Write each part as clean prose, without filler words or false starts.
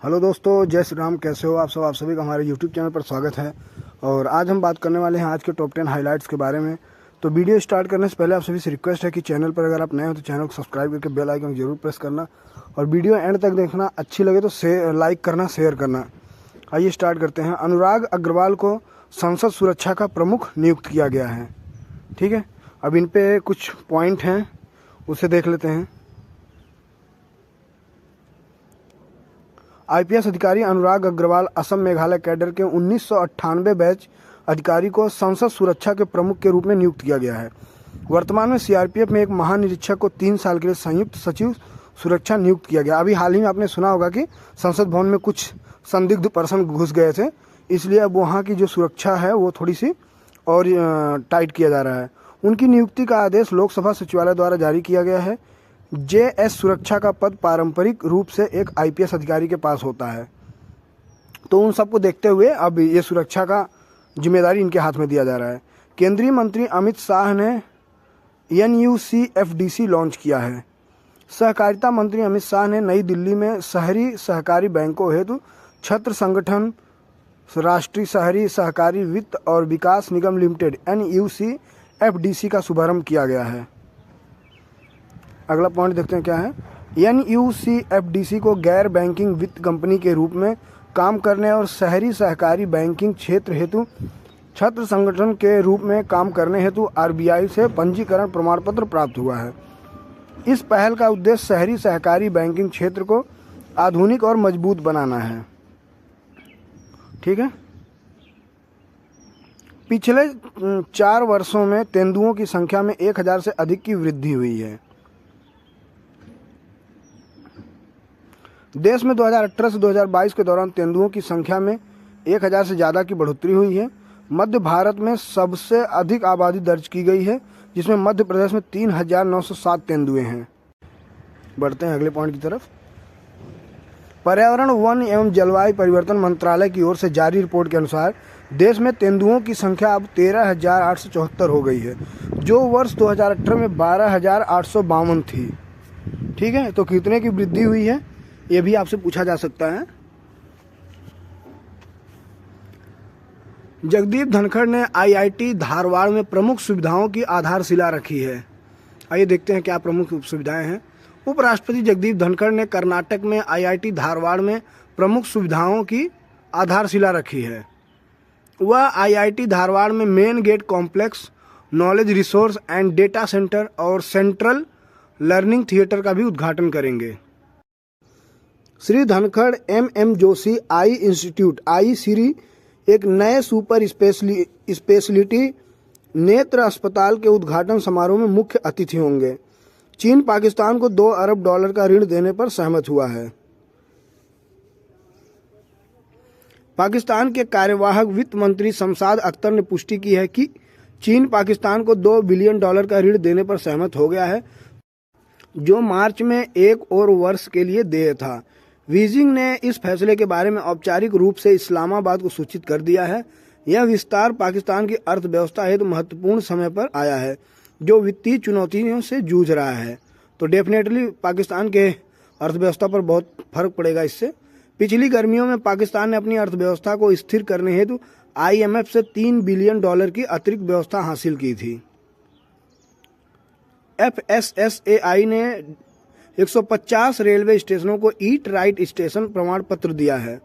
Hello दोस्तों, जय श्री राम। कैसे हो आप सब? आप सभी का हमारे यूट्यूब चैनल पर स्वागत है। और आज हम बात करने वाले हैं आज के टॉप 10 हाइलाइट्स के बारे में। तो वीडियो स्टार्ट करने से पहले आप सभी से रिक्वेस्ट है कि चैनल पर अगर आप नए हो तो चैनल को सब्सक्राइब करके बेल आइकन जरूर प्रेस करना और वीडियो एंड तक देखना। अच्छी लगे तो लाइक करना, शेयर करना। आइए स्टार्ट करते हैं। अनुराग अग्रवाल को संसद सुरक्षा का प्रमुख नियुक्त किया गया है। ठीक है, अब इन पे कुछ पॉइंट हैं, उसे देख लेते हैं। आईपीएस अधिकारी अनुराग अग्रवाल असम मेघालय कैडर के 1998 बैच अधिकारी को संसद सुरक्षा के प्रमुख के रूप में नियुक्त किया गया है। वर्तमान में सीआरपीएफ में एक महानिरीक्षक को 3 साल के लिए संयुक्त सचिव सुरक्षा नियुक्त किया गया। अभी हाल ही में आपने सुना होगा कि संसद भवन में कुछ संदिग्ध पर्सन घुस गए थे, इसलिए अब वहाँ की जो सुरक्षा है वो थोड़ी सी और टाइट किया जा रहा है। उनकी नियुक्ति का आदेश लोकसभा सचिवालय द्वारा जारी किया गया है। जेएस सुरक्षा का पद पारंपरिक रूप से एक आईपीएस अधिकारी के पास होता है, तो उन सबको देखते हुए अब ये सुरक्षा का जिम्मेदारी इनके हाथ में दिया जा रहा है। केंद्रीय मंत्री अमित शाह ने NUCFDC लॉन्च किया है। सहकारिता मंत्री अमित शाह ने नई दिल्ली में शहरी सहकारी बैंकों हेतु छत्र संगठन राष्ट्रीय शहरी सहकारी वित्त और विकास निगम लिमिटेड NUCFDC का शुभारंभ किया गया है। अगला पॉइंट देखते हैं क्या है। NUCFDC को गैर बैंकिंग वित्त कंपनी के रूप में काम करने और शहरी सहकारी बैंकिंग क्षेत्र हेतु छत्र संगठन के रूप में काम करने हेतु RBI से पंजीकरण प्रमाण पत्र प्राप्त हुआ है। इस पहल का उद्देश्य शहरी सहकारी बैंकिंग क्षेत्र को आधुनिक और मजबूत बनाना है। ठीक है, पिछले 4 वर्षों में तेंदुओं की संख्या में 1000 से अधिक की वृद्धि हुई है। देश में 2018 से 2022 के दौरान तेंदुओं की संख्या में 1000 से ज़्यादा की बढ़ोतरी हुई है। मध्य भारत में सबसे अधिक आबादी दर्ज की गई है, जिसमें मध्य प्रदेश में 3907 तेंदुए हैं। बढ़ते हैं अगले पॉइंट की तरफ। पर्यावरण, वन एवं जलवायु परिवर्तन मंत्रालय की ओर से जारी रिपोर्ट के अनुसार देश में तेंदुओं की संख्या अब 13,874 हो गई है, जो वर्ष 2018 में 12,852 थी। ठीक है, तो कितने की वृद्धि हुई है ये भी आपसे पूछा जा सकता है। जगदीप धनखड़ ने IIT धारवाड़ में प्रमुख सुविधाओं की आधारशिला रखी है। आइए देखते हैं क्या प्रमुख सुविधाएं हैं। उपराष्ट्रपति जगदीप धनखड़ ने कर्नाटक में IIT धारवाड़ में प्रमुख सुविधाओं की आधारशिला रखी है। वह IIT धारवाड़ में main gate complex, knowledge resource and data centre और सेंट्रल लर्निंग थिएटर का भी उद्घाटन करेंगे। Shri Dhankhar MM Joshi I institute ICRI एक नए सुपर स्पेशलिटी नेत्र अस्पताल के उद्घाटन समारोह में मुख्य अतिथि होंगे। चीन पाकिस्तान को $2 अरब का ऋण देने पर सहमत हुआ है। पाकिस्तान के कार्यवाहक वित्त मंत्री शमशाद अख्तर ने पुष्टि की है कि चीन पाकिस्तान को $2 बिलियन का ऋण देने पर सहमत हो गया है, जो मार्च में 1 और वर्ष के लिए देय था। बीजिंग ने इस फैसले के बारे में औपचारिक रूप से इस्लामाबाद को सूचित कर दिया है। यह विस्तार पाकिस्तान की अर्थव्यवस्था हेतु महत्वपूर्ण समय पर आया है, जो वित्तीय चुनौतियों से जूझ रहा है। तो डेफिनेटली पाकिस्तान के अर्थव्यवस्था पर बहुत फर्क पड़ेगा इससे। पिछली गर्मियों में पाकिस्तान ने अपनी अर्थव्यवस्था को स्थिर करने हेतु IMF से $3 बिलियन की अतिरिक्त व्यवस्था हासिल की थी। FSSAI ने 150 रेलवे स्टेशनों को ईट राइट स्टेशन प्रमाण पत्र दिया है।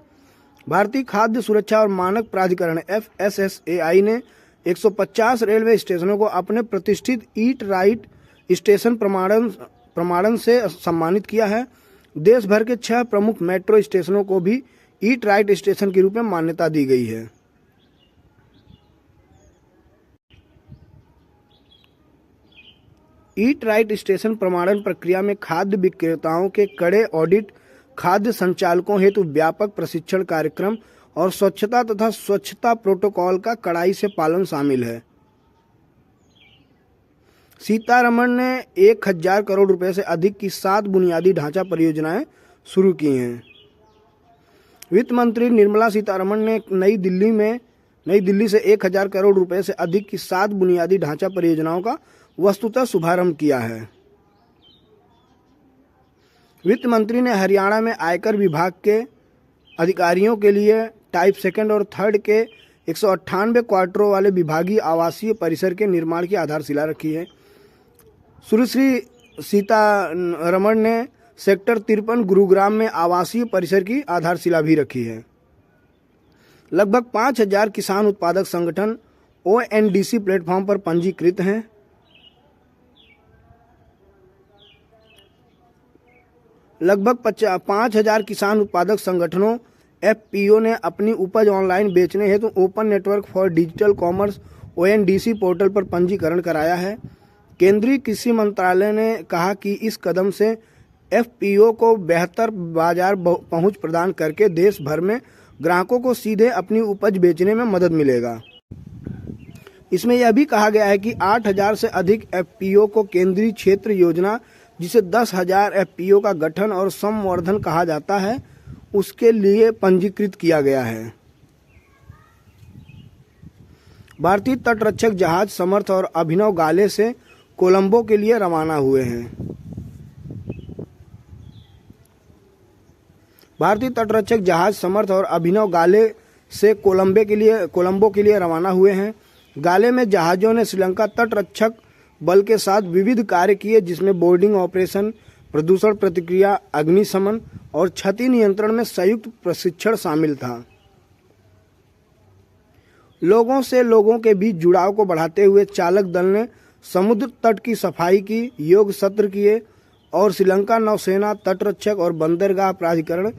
भारतीय खाद्य सुरक्षा और मानक प्राधिकरण FSSAI ने 150 रेलवे स्टेशनों को अपने प्रतिष्ठित ईट राइट स्टेशन प्रमाणन से सम्मानित किया है। देश भर के 6 प्रमुख मेट्रो स्टेशनों को भी ईट राइट स्टेशन के रूप में मान्यता दी गई है। ईट राइट स्टेशन प्रमाणन प्रक्रिया में खाद्य विक्रेताओं के कड़े ऑडिट, खाद्य संचालकों हेतु व्यापक प्रशिक्षण कार्यक्रम और स्वच्छता तथा स्वच्छता प्रोटोकॉल का कड़ाई से पालन शामिल है। सीतारमण ने 1000 करोड़ रुपए से अधिक की 7 बुनियादी ढांचा परियोजनाएं शुरू की हैं। वित्त मंत्री निर्मला सीतारमण ने नई दिल्ली से 1000 करोड़ रुपए से अधिक की 7 बुनियादी ढांचा परियोजनाओं का वस्तुतः शुभारंभ किया है। वित्त मंत्री ने हरियाणा में आयकर विभाग के अधिकारियों के लिए टाइप 2 और 3 के 198 क्वार्टरों वाले विभागीय आवासीय परिसर के निर्माण की आधारशिला रखी है। सुश्री सीतारमण ने सेक्टर 53 गुरुग्राम में आवासीय परिसर की आधारशिला भी रखी है। लगभग 5000 किसान उत्पादक संगठन ONDC प्लेटफॉर्म पर पंजीकृत हैं। लगभग 5000 किसान उत्पादक संगठनों FPO ने अपनी उपज ऑनलाइन बेचने हेतु open network for digital commerce ONDC portal पर पंजीकरण कराया है। केंद्रीय कृषि मंत्रालय ने कहा कि इस कदम से FPO को बेहतर बाजार पहुंच प्रदान करके देश भर में ग्राहकों को सीधे अपनी उपज बेचने में मदद मिलेगा। इसमें यह भी कहा गया है कि 8000 से अधिक FPO को केंद्रीय क्षेत्र योजना, जिसे 10,000 FPO का गठन और संवर्धन कहा जाता है, उसके लिए पंजीकृत किया गया है। भारतीय तटरक्षक जहाज समर्थ और अभिनव गाले से कोलंबो के लिए रवाना हुए हैं। भारतीय तटरक्षक जहाज समर्थ और अभिनव गाले से कोलंबो के लिए रवाना हुए हैं। गाले में जहाज़ों ने श्रीलंका तटरक्षक बल के साथ विविध कार्य किए, जिसमें बोर्डिंग ऑपरेशन, प्रदूषण प्रतिक्रिया, अग्निशमन और क्षति नियंत्रण में संयुक्त प्रशिक्षण शामिल था। लोगों से लोगों के बीच जुड़ाव को बढ़ाते हुए चालक दल ने समुद्र तट की सफाई की, योग सत्र किए और श्रीलंका नौसेना, तटरक्षक और बंदरगाह प्राधिकरण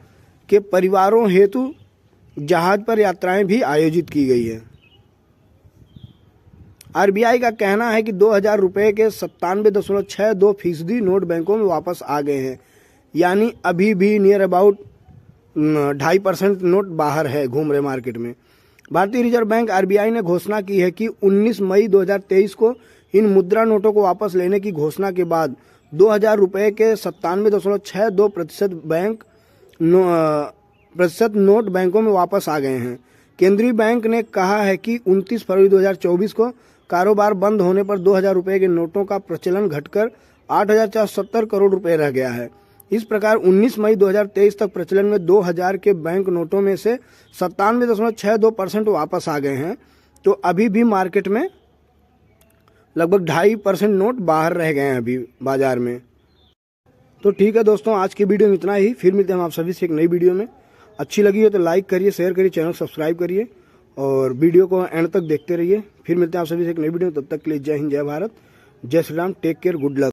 के परिवारों हेतु जहाज पर यात्राएं भी आयोजित की गई है। RBI का कहना है कि 2000 रुपये के 97.62% नोट बैंकों में वापस आ गए हैं, यानी अभी भी नियर अबाउट 2.5% नोट बाहर है, घूम रहे मार्केट में। भारतीय रिजर्व बैंक RBI ने घोषणा की है कि 19 मई 2023 को इन मुद्रा नोटों को वापस लेने की घोषणा के बाद 2000 रुपये के 97.62% नोट बैंकों में वापस आ गए हैं। केंद्रीय बैंक ने कहा है कि 29 फरवरी 2024 को कारोबार बंद होने पर 2000 रुपये के नोटों का प्रचलन घटकर 8,470 करोड़ रुपए रह गया है। इस प्रकार 19 मई 2023 तक प्रचलन में 2000 के बैंक नोटों में से 97.62% वापस आ गए हैं। तो अभी भी मार्केट में लगभग 2.5% नोट बाहर रह गए हैं अभी बाजार में। तो ठीक है दोस्तों, आज की वीडियो में इतना ही। फिर मिलते हैं हम आप सभी से एक नई वीडियो में। अच्छी लगी हो तो लाइक करिए, शेयर करिए, चैनल सब्सक्राइब करिए और वीडियो को एंड तक देखते रहिए। फिर मिलते हैं आप सभी से एक नई वीडियो में। तब तक के लिए जय हिंद, जय भारत, जय Shri Ram, take care, good luck.